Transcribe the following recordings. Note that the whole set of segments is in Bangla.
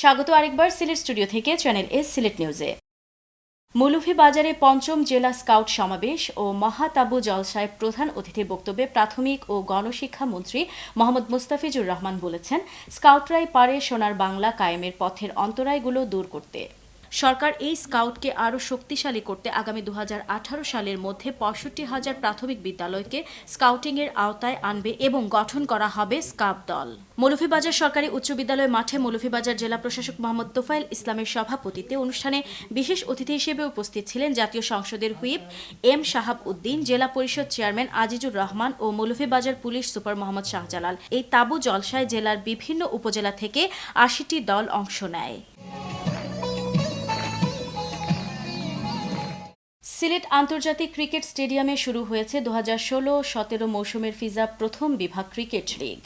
স্বাগত আরেকবার সিলেট স্টুডিও থেকে চ্যানেল এস সিলেট নিউজে। মৌলভীবাজারে পঞ্চম জেলা স্কাউট সমাবেশ ও মহাতাবু জলসায় প্রধান অতিথির বক্তব্যে প্রাথমিক ও গণশিক্ষা মন্ত্রী মোহাম্মদ মুস্তাফিজুর রহমান বলেছেন, স্কাউটরাই পারে সোনার বাংলা কায়েমের পথের অন্তরায়গুলো দূর করতে। সরকার এই স্কাউটকে আরও শক্তিশালী করতে আগামী 2018 সালের মধ্যে 65,000 প্রাথমিক বিদ্যালয়কে স্কাউটিংয়ের আওতায় আনবে এবং গঠন করা হবে স্কাউট দল। মৌলভীবাজার সরকারি উচ্চ বিদ্যালয় মাঠে মৌলভীবাজার জেলা প্রশাসক মোহাম্মদ তোফায়েল ইসলামের সভাপতিত্বে অনুষ্ঠানে বিশেষ অতিথি হিসেবে উপস্থিত ছিলেন জাতীয় সংসদের হুইপ এম শাহাব উদ্দিন, জেলা পরিষদ চেয়ারম্যান আজিজুর রহমান ও মৌলভীবাজার পুলিশ সুপার মোহাম্মদ শাহজালাল। এই তাবু জলসায় জেলার বিভিন্ন উপজেলা থেকে 80টি দল অংশ নেয়। সিলেট আন্তর্জাতিক ক্রিকেট স্টেডিয়ামে শুরু হয়েছে 2016-17 মৌসুমের ফিজা প্রথম বিভাগ ক্রিকেট লিগ।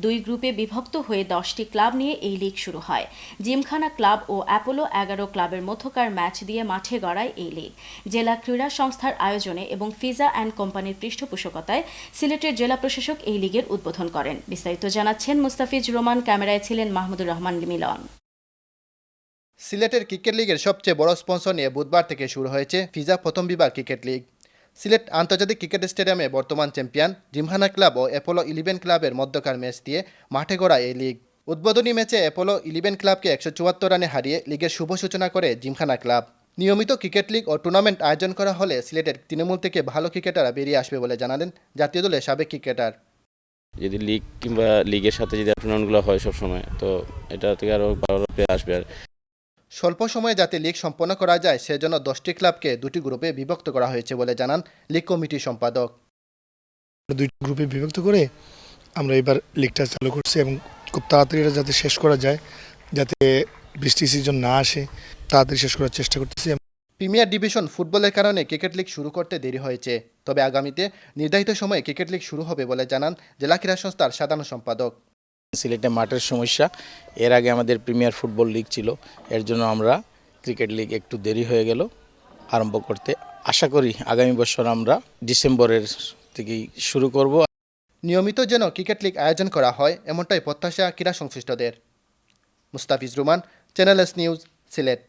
দুই গ্রুপে বিভক্ত হয়ে 10টি ক্লাব নিয়ে এই লিগ শুরু হয়। জিমখানা ক্লাব ও অ্যাপোলো 11 ক্লাবের মধ্যকার ম্যাচ দিয়ে মাঠে গড়ায় এই লিগ। জেলা ক্রীড়া সংস্থার আয়োজনে এবং ফিজা অ্যান্ড কোম্পানির পৃষ্ঠপোষকতায় সিলেটের জেলা প্রশাসক এই লিগের উদ্বোধন করেন। বিস্তারিত জানাচ্ছেন মুস্তাফিজ রোমান, ক্যামেরায় ছিলেন মাহমুদুর রহমান মিলন। সিলেটের ক্রিকেট লিগের সবচেয়ে বড় স্পন্সর নিয়ে বুধবার থেকে শুরু হয়েছে ফিজা প্রথম বিভাগ ক্রিকেট লিগ। সিলেট আন্তর্জাতিক ক্রিকেট স্টেডিয়ামে বর্তমান চ্যাম্পিয়ন জিমখানা ক্লাব ও অ্যাপোলো 11 ক্লাবের মধ্যকার ম্যাচ দিয়ে মাঠে গড়া এই লিগ। উদ্বোধনী ম্যাচে অ্যাপোলো 11 ক্লাবকে 174 রানে হারিয়ে লিগের শুভ সূচনা করে জিমখানা ক্লাব। নিয়মিত ক্রিকেট লিগ ও টুর্নামেন্ট আয়োজন করা হলে সিলেটের তৃণমূল থেকে ভালো ক্রিকেটাররা বেরিয়ে আসবে বলে জানালেন জাতীয় দলের সাবেক ক্রিকেটার। যদি লিগ কিংবা লিগের সাথে যদি টুর্নামেন্টগুলো হয় সবসময়, তো এটা থেকে আরও ভালো আসবে। আর স্বল্প সময়ে যাতে লিগ সম্পন্ন করা যায় সেজন্য 10টি ক্লাবকে দুটি গ্রুপে বিভক্ত করা হয়েছে বলে জানান লিগ কমিটির সম্পাদক। দুইটি গ্রুপে বিভক্ত করে আমরা এবার লিগটা চালু করছি এবং খুব তাড়াতাড়ি এটা যাতে শেষ করা যায়, যাতে বৃষ্টি সিজন না আসে, তাড়াতাড়ি শেষ করার চেষ্টা করতেছি। প্রিমিয়ার ডিভিশন ফুটবলের কারণে ক্রিকেট লিগ শুরু করতে দেরি হয়েছে, তবে আগামীতে নির্ধারিত সময়ে ক্রিকেট লিগ শুরু হবে বলে জানান জেলা ক্রীড়া সংস্থার সাধারণ সম্পাদক। সিলেটে মাঠের সমস্যা, এর আগে আমাদের প্রিমিয়ার ফুটবল লিগ ছিল, এর জন্য আমরা ক্রিকেট লিগ একটু দেরি হয়ে গেল আরম্ভ করতে। আশা করি আগামী বছর আমরা ডিসেম্বরের থেকেই শুরু করব। নিয়মিত যেন ক্রিকেট লিগ আয়োজন করা হয় এমনটাই প্রত্যাশা ক্রীড়া সংশ্লিষ্টদের। Mustafiz Roman, channel S news, Sylhet.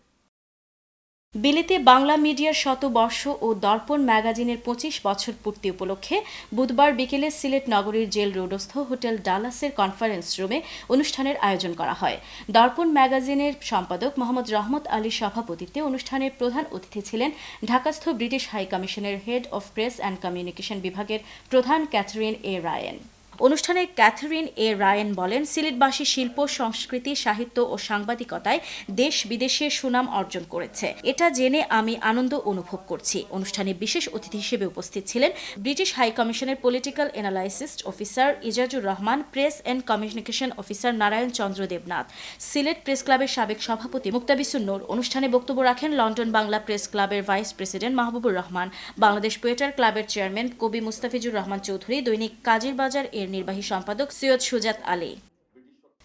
বিলেতে বাংলা মিডিয়ার শতবর্ষ ও দর্পণ ম্যাগাজিনের 25 বছর পূর্তি উপলক্ষে বুধবার বিকেলে সিলেট নগরীর জেল রোডস্থ হোটেল ডালাসের কনফারেন্স রুমে অনুষ্ঠানের আয়োজন করা হয়। দর্পণ ম্যাগাজিনের সম্পাদক মোহাম্মদ রহমত আলীর সভাপতিত্বে অনুষ্ঠানের প্রধান অতিথি ছিলেন ঢাকাস্থ ব্রিটিশ হাই কমিশনের head of press and communication বিভাগের প্রধান ক্যাথরিন এ রায়েন। অনুষ্ঠানে ক্যাথরিন এ রায়েন বলেন, সিলেটবাসী শিল্প, সংস্কৃতি, সাহিত্য ও সাংবাদিকতায় দেশ বিদেশে সুনাম অর্জন করেছে, এটা জেনে আমি আনন্দ অনুভব করছি। অনুষ্ঠানে বিশেষ অতিথি হিসেবে উপস্থিত ছিলেন ব্রিটিশ হাই কমিশনের political analyst officer Ijazur Rahman, press and communication officer Narayan Chandra Debnath, Sylhet press ক্লাবের সাবেক সভাপতি মুক্তাবিসুন নূর। অনুষ্ঠানে বক্তব্য রাখেন লন্ডন বাংলা প্রেস ক্লাবের ভাইস প্রেসিডেন্ট মাহবুবুর রহমান, বাংলাদেশ পোয়েটার ক্লাবের চেয়ারম্যান কবি মুস্তাফিজুর রহমান চৌধুরী, দৈনিক কাজীর বাজার এর নির্বাহী সম্পাদক সৈয়দ সুজাত আলী।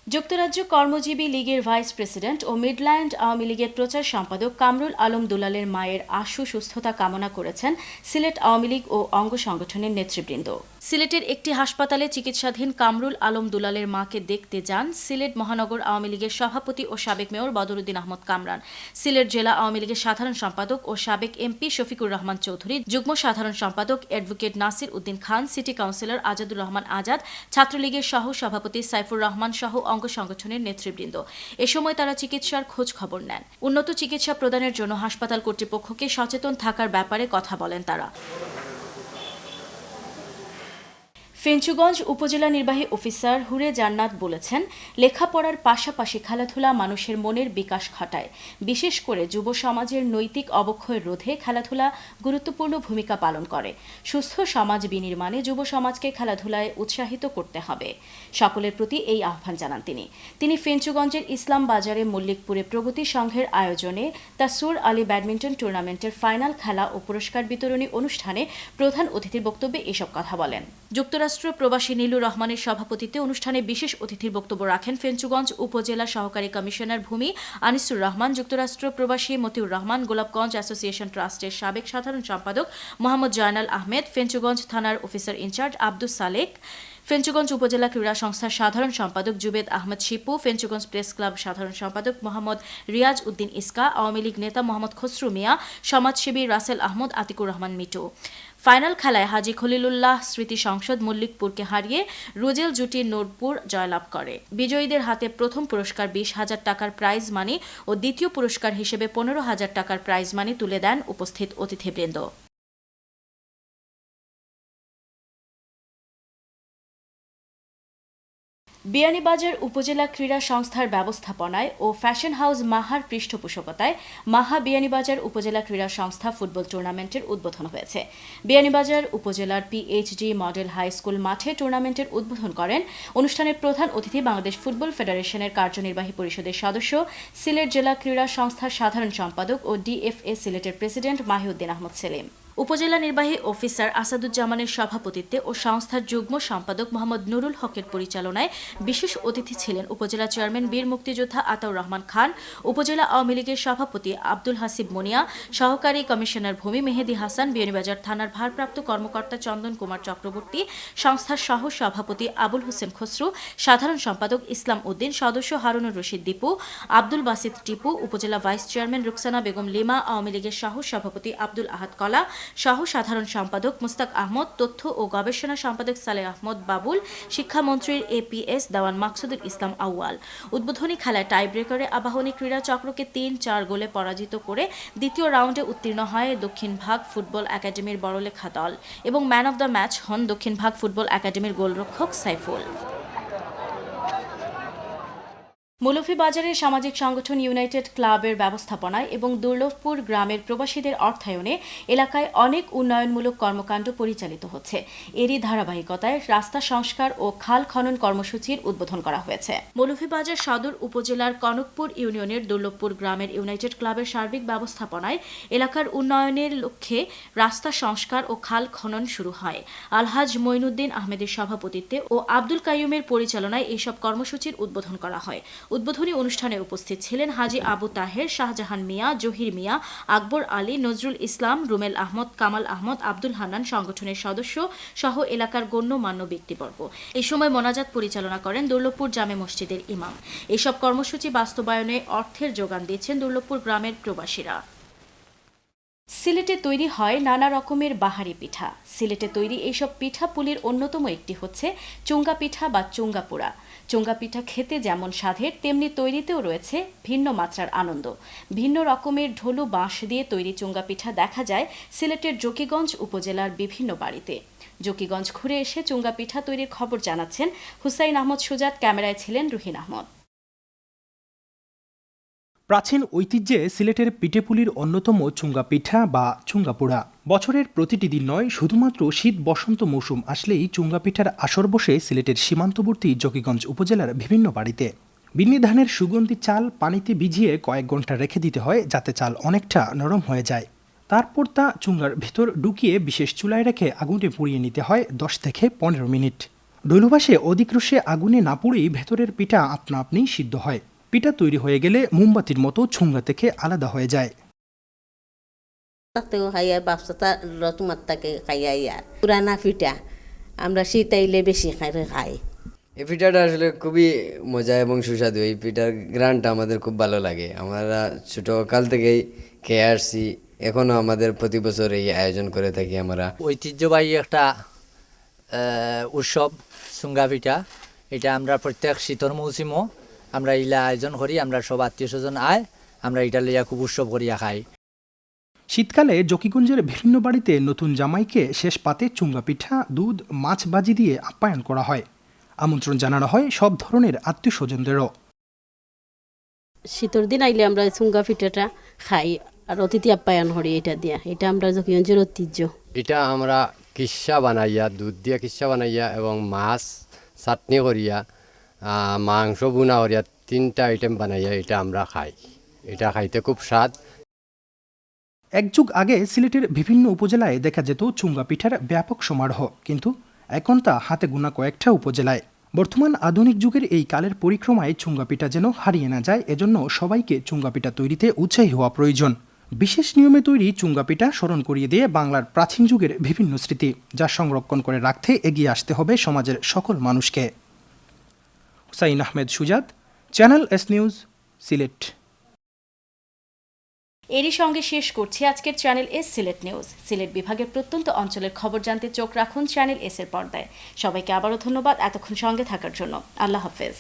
যুক্তরাজ্য কর্মজীবী লীগের ভাইস প্রেসিডেন্ট ও মিডল্যান্ড আওয়ামী লীগের প্রচার সম্পাদক কামরুল আলম দুলালের মায়ের আশু সুস্থতা কামনা করেছেন সিলেট আওয়ামী লীগ ও অঙ্গ সংগঠনের নেতৃবৃন্দ। সিলেটের একটি হাসপাতালে চিকিৎসাধীন কামরুল আলম দুলালের মাকে দেখতে যান সিলেট মহানগর আওয়ামী লীগের সভাপতি ও সাবেক মেয়র বদরুদ্দিন আহমদ কামরান, সিলেট জেলা আওয়ামী লীগের সাধারণ সম্পাদক ও সাবেক এমপি শফিকুর রহমান চৌধুরী, যুগ্ম সাধারণ সম্পাদক advocate Nasir Uddin Khan, city councillor Azadur Rahman Azad, ছাত্রলীগের সহ সভাপতি সাইফুর রহমান সহ অঙ্গ সংগঠনের নেতৃবৃন্দ। এ সময় তারা চিকিৎসার খোঁজ খবর নেন। উন্নত চিকিৎসা প্রদানের জন্য হাসপাতাল কর্তৃপক্ষকে সচেতন থাকার ব্যাপারে কথা বলেন তারা। ফেঞ্চুগঞ্জ উপজেলা নির্বাহী অফিসার হুরে জান্নাত বলেছেন, লেখাপড়ার পাশাপাশি খেলাধুলা মানুষের মনের বিকাশ ঘটায়। বিশেষ করে যুব সমাজের নৈতিক অবক্ষয় রোধে খেলাধুলা গুরুত্বপূর্ণ ভূমিকা পালন করে। সুস্থ সমাজ বিনির্মাণে যুব সমাজকে খেলাধুলায় উৎসাহিত করতে হবে। সকলের প্রতি এই আহ্বান জানান তিনি ফেঞ্চুগঞ্জের ইসলাম বাজারে মল্লিকপুরে প্রগতি সংঘের আয়োজনে তাসুর আলী ব্যাডমিন্টন টুর্নামেন্টের ফাইনাল খেলা ও পুরস্কার বিতরণী অনুষ্ঠানে প্রধান অতিথির বক্তব্যে এসব কথা বলেন। যুক্তরাষ্ট্র যুক্তরাষ্ট্র প্রবাসী নীলুর রহমানের সভাপতিত্বে অনুষ্ঠানে বিশেষ অতিথির বক্তব্য রাখেন ফেঞ্চুগঞ্জ উপজেলা সহকারী কমিশনার ভূমি আনিসুর রহমান, যুক্তরাষ্ট্র প্রবাসী মতিউর রহমান, গোলাপগঞ্জ অ্যাসোসিয়েশন ট্রাস্টের সাবেক সাধারণ সম্পাদক মোহাম্মদ জয়নাল আহমেদ, ফেঞ্চুগঞ্জ থানার অফিসার ইনচার্জ আব্দুস সালেক, ফেঞ্চুগঞ্জ উপজেলা ক্রীড়া সংস্থার সাধারণ সম্পাদক জুবেদ আহমেদ শিপু, ফেঞ্চুগঞ্জ প্রেস ক্লাব সাধারণ সম্পাদক মোহাম্মদ রিয়াজ উদ্দিন ইসকা, আওয়ামী লীগ নেতা মোহাম্মদ খসরু মিয়া, সমাজসেবী রাসেল আহমদ, আতিকুর রহমান মিটু। ফাইনাল খেলায় হাজী খলিলুল্লাহ স্মৃতি সংসদ মল্লিকপুরকে হারিয়ে রুজেল জুটি নূরপুর জয়লাভ করে। বিজয়ীদের হাতে প্রথম পুরস্কার 20,000 টাকার প্রাইজ মানি ও দ্বিতীয় পুরস্কার হিসেবে 15,000 টাকার প্রাইজ মানি তুলে দেন উপস্থিত অতিথিবৃন্দ। বিয়ানীবাজার উপজেলা ক্রীড়া সংস্থার ব্যবস্থাপনায় ও ফ্যাশন হাউস মাহার পৃষ্ঠপোষকতায় মাহা বিয়ানীবাজার উপজেলা ক্রীড়া সংস্থা ফুটবল টুর্নামেন্টের উদ্বোধন হয়েছে। বিয়ানীবাজার উপজেলার পিএইচডি মডেল হাই স্কুল মাঠে টুর্নামেন্টের উদ্বোধন করেন অনুষ্ঠানের প্রধান অতিথি বাংলাদেশ ফুটবল ফেডারেশনের কার্যনির্বাহী পরিষদের সদস্য, সিলেট জেলা ক্রীড়া সংস্থার সাধারণ সম্পাদক ও ডিএফএ সিলেটের প্রেসিডেন্ট মাহিউদ্দিন আহমদ সেলিম। উপজেলা নির্বাহী অফিসার আসাদুজ্জামানের সভাপতিত্বে ও সংস্থার যুগ্ম সম্পাদক মোহাম্মদ নুরুল হকের পরিচালনায় বিশেষ অতিথি ছিলেন উপজেলা চেয়ারম্যান বীর মুক্তিযোদ্ধা আতাউর রহমান খান, উপজেলা আওয়ামী লীগের সভাপতি আব্দুল হাসিব মনিয়া, সহকারী কমিশনার ভূমি মেহেদী হাসান, বিয়ানীবাজার থানার ভারপ্রাপ্ত কর্মকর্তা চন্দন কুমার চক্রবর্তী, সংস্থার সহ সভাপতি আবুল হোসেন খসরু, সাধারণ সম্পাদক ইসলাম উদ্দিন, সদস্য হারুনুর রশিদ দীপু, আব্দুল বাসিত টিপু, উপজেলা vice chairman Rukhsana Begum lima, Awami লীগের সহ সভাপতি আব্দুল আহাদ কলা, সহ সাধারণ সম্পাদক মুস্তাক আহমদ, তথ্য ও গবেষণা সম্পাদক সালেহ আহমদ বাবুল, শিক্ষামন্ত্রীর এপিএস দেওয়ান মাকসুদুল ইসলাম আউয়াল। উদ্বোধনী খেলায় টাই ব্রেকারে আবাহনী ক্রীড়া চক্রকে 3-4 গোলে পরাজিত করে দ্বিতীয় রাউন্ডে উত্তীর্ণ হয় দক্ষিণ ভাগ ফুটবল একাডেমির বড়লেখা দল এবং ম্যান অব দ্য ম্যাচ হন দক্ষিণ ভাগ ফুটবল একাডেমির গোলরক্ষক সাইফুল। মৌলভীবাজারের সামাজিক সংগঠন ইউনাইটেড ক্লাবের ব্যবস্থাপনায় এবং দুর্লভপুর গ্রামের প্রবাসীদের অর্থায়নে এলাকায় অনেক উন্নয়নমূলক কর্মকাণ্ড পরিচালিত হচ্ছে। এরই ধারাবাহিকতায় রাস্তা সংস্কার ও খাল খনন কর্মসূচির উদ্বোধন করা হয়েছে। মৌলভীবাজার সদর উপজেলার কনকপুর ইউনিয়নের দুর্লভপুর গ্রামের ইউনাইটেড ক্লাবের সার্বিক ব্যবস্থাপনায় এলাকার উন্নয়নের লক্ষ্যে রাস্তা সংস্কার ও খাল খনন শুরু হয়। আলহাজ মঈনুদ্দিন আহমেদের সভাপতিত্বে ও আব্দুল কাইয়ুমের পরিচালনায় এইসব কর্মসূচির উদ্বোধন করা হয়। উদ্বোধনী অনুষ্ঠানে উপস্থিত ছিলেন হাজী আবু তাহের, শাহজাহান মিয়া, জহির মিয়া, আকবর আলী, নজরুল ইসলাম, রুমেল আহমদ, কামাল আহমদ, আব্দুল হান্নান সংগঠনের সদস্য সহ এলাকার গণ্যমান্য ব্যক্তিবর্গ। এই সময় মোনাজাত পরিচালনা করেন দুর্লভপুর জামে মসজিদের ইমাম। এইসব কর্মসূচি বাস্তবায়নে অর্থের যোগান দিয়েছেন দুর্লভপুর গ্রামের প্রবাসীরা। সিলেটে তৈরি হয় নানা রকমের বাহারি পিঠা। সিলেটে তৈরি এইসব পিঠাপুলির অন্যতম একটি হচ্ছে চুঙ্গা পিঠা বা চুঙ্গা পোড়া। চুঙ্গা পিঠা খেতে যেমন স্বাদের তেমনি তৈরিতেও রয়েছে ভিন্ন মাত্রার আনন্দ। ভিন্ন রকমের ঢোলু বাঁশ দিয়ে তৈরি চুঙ্গা পিঠা দেখা যায় সিলেটের জকিগঞ্জ উপজেলার বিভিন্ন বাড়িতে। জকিগঞ্জ ঘুরে এসে চুঙ্গা পিঠা তৈরির খবর জানাচ্ছেন হুসাইন আহমদ সুজাত, ক্যামেরায় ছিলেন রুহিন আহমদ। প্রাচীন ঐতিহ্যে সিলেটের পিঠেপুলির অন্যতম চুঙ্গা পিঠা বা চুঙ্গা পোড়া। বছরের প্রতিটি দিন নয়, শুধুমাত্র শীত বসন্ত মৌসুম আসলেই চুঙ্গা পিঠার আসর বসে সিলেটের সীমান্তবর্তী জকিগঞ্জ উপজেলার বিভিন্ন বাড়িতে। বিন্নি ধানের সুগন্ধি চাল পানিতে ভিজিয়ে কয়েক ঘন্টা রেখে দিতে হয় যাতে চাল অনেকটা নরম হয়ে যায়। তারপর তা চুঙ্গার ভিতর ঢুকিয়ে বিশেষ চুলায় রেখে আগুনে পুড়িয়ে নিতে হয় 10 থেকে 15 মিনিট। ডৈলুবাসে অধিক রসে আগুনে না পুড়েই ভেতরের পিঠা আপনা আপনি সিদ্ধ হয়। পিঠা তৈরি হয়ে গেলে মোমবাতির মতো চুঙ্গা থেকে আলাদা হয়ে যায়। তাতেও খাইয়া বাপসাটা তোমার তাকে খাইয়া ইয়ার পুরানা পিঠা আমরা শীত আইলে বেশি খাই। এই পিঠাটা আসলে খুবই মজা এবং সুস্বাদু। এই পিঠার গ্রানটা আমাদের খুব ভালো লাগে। আমরা ছোটকাল থেকেই খেয়ে আসছি, এখনো আমাদের প্রতি বছর এই আয়োজন করে থাকি। আমরা ঐতিহ্যবাহী একটা উৎসব চুঙ্গা পিঠা। এটা আমরা প্রত্যেক শীতর মৌসুমও আমরা ইলা আয়োজন করি। আমরা সব আত্মীয় স্বজন আয় আমরা এটা লইয়া খুব উৎসব করিয়া খাই। শীতকালে জকিগঞ্জের বিভিন্ন বাড়িতে নতুন জামাইকে শেষ পাতে চুঙ্গা পিঠা, দুধ, মাছ ভাজি দিয়ে আপ্যায়ন করা হয়। আমন্ত্রণ জানানো হয় সব ধরনের আত্মীয় স্বজনদেরও। শীতর দিন আইলে আমরা চুঙ্গা পিঠাটা খাই আর অতিথি আপ্যায়ন করি এটা দিয়া। এটা আমরা জকিগঞ্জের ঐতিহ্য। এটা আমরা কিসা বানাইয়া, দুধ দিয়া কিসা বানাইয়া এবং মাছ চাটনি করিয়া, মাংস বুনা করিয়া 3টা আইটেম বানাইয়া এটা আমরা খাই। এটা খাইতে খুব স্বাদ। এক যুগ আগে সিলেটের বিভিন্ন উপজেলায় দেখা যেত চুঙ্গা পিঠার ব্যাপক সমারোহ, কিন্তু এখন তা হাতে গোনা কয়েকটা উপজেলায়। বর্তমান আধুনিক যুগের এই কালের পরিক্রমায় চুঙ্গাপিঠা যেন হারিয়ে না যায়, এজন্য সবাইকে চুঙ্গাপিঠা তৈরিতে উৎসাহী হওয়া প্রয়োজন। বিশেষ নিয়মে তৈরি চুঙ্গাপিঠা স্মরণ করিয়ে দিয়ে বাংলার প্রাচীন যুগের বিভিন্ন স্মৃতি, যা সংরক্ষণ করে রাখতে এগিয়ে আসতে হবে সমাজের সকল মানুষকে। হুসাইন আহমেদ সুজাত, চ্যানেল এস নিউজ, সিলেট। এরই সঙ্গে শেষ করছি আজকের channel S Sylhet news. Sylhet বিভাগের প্রত্যন্ত অঞ্চলের খবর জানতে চোখ রাখুন চ্যানেল এস এর পর্দায়। সবাইকে আবারও ধন্যবাদ এতক্ষণ সঙ্গে থাকার জন্য। আল্লাহ হাফেজ।